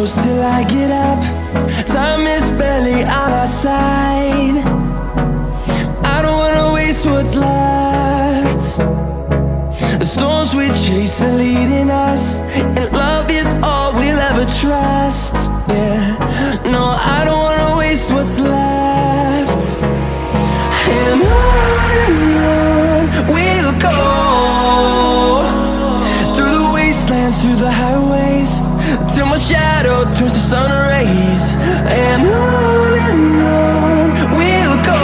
close till I get up. Time is barely on our side. I don't wanna waste what's left. The storms we chase are leading us, and love is all we'll ever trust. Yeah, no, I don't wanna waste what's left. And on we'll go, through the wastelands, through the highways, till my shadow turns to sun rays. And on we'll go,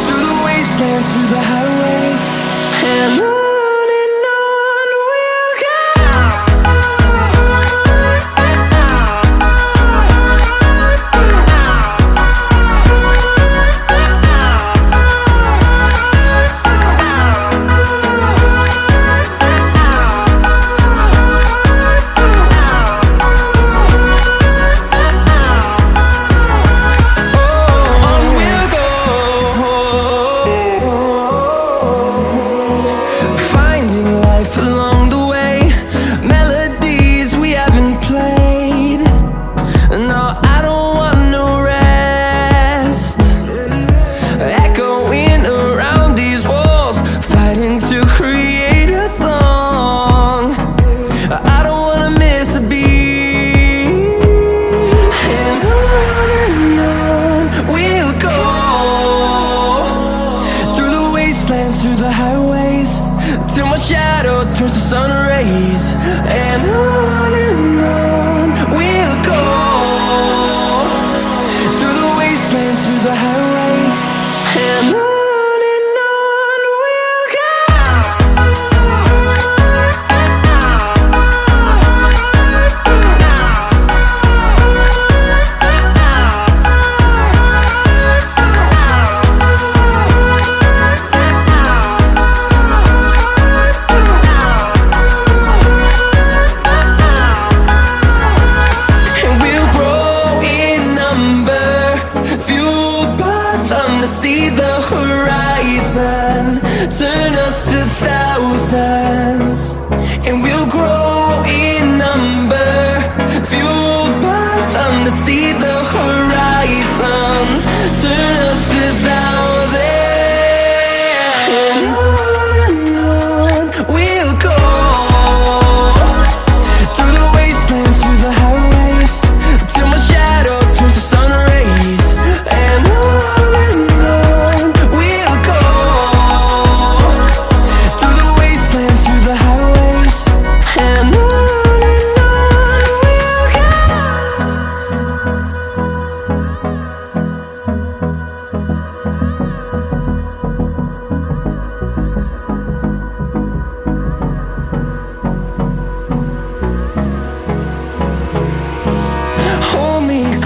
through the wastelands, through the highways, and on. Through the highways, till my shadow turns to sun rays. And on we'll go, through the wastelands, through the highways, and on we'll go. See the horizon turn us to thousands, and we'll grow in number, fueled by them. To see the horizon turn us to thousands, and on we'll go, through the wastelands, through the highways, till my shadow turns to sun rays. And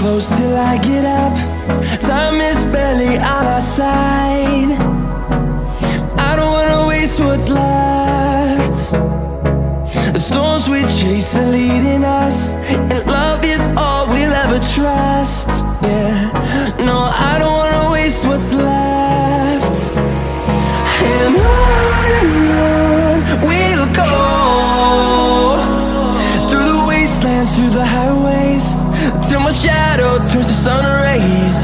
close till I get up. Time is barely on our side. I don't wanna waste what's left. The storms we chase are leading us, and love is all we'll ever trust. Yeah, no, I don't wanna waste what's left. And on we'll go, through the wastelands, through the highways, till my shadow turns to sun rays.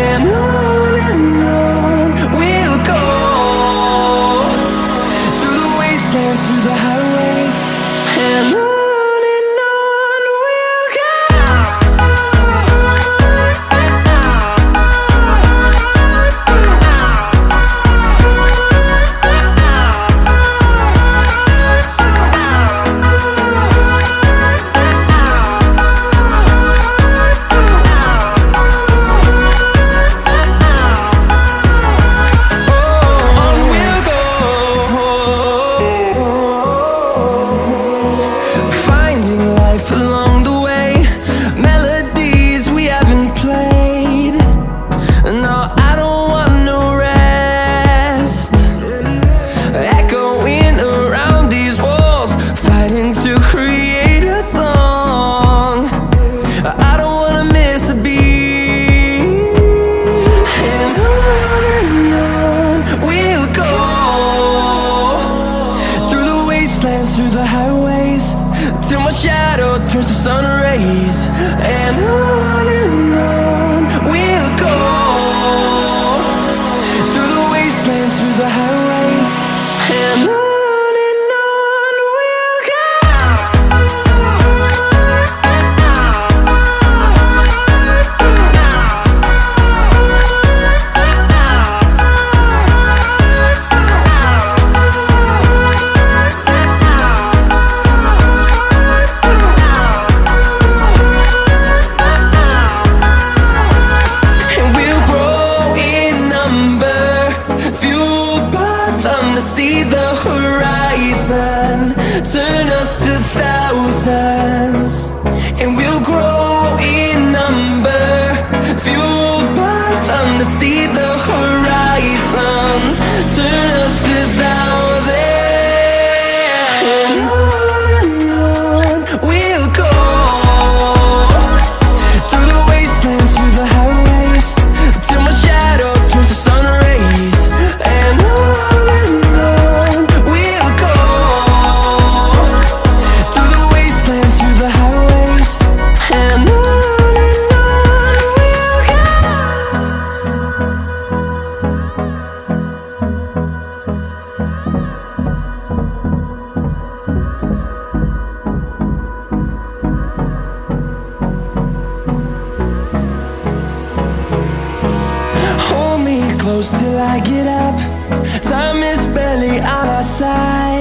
And on we'll go, through the wastelands, through the highways, and on. close till I get up. Time is barely on our side.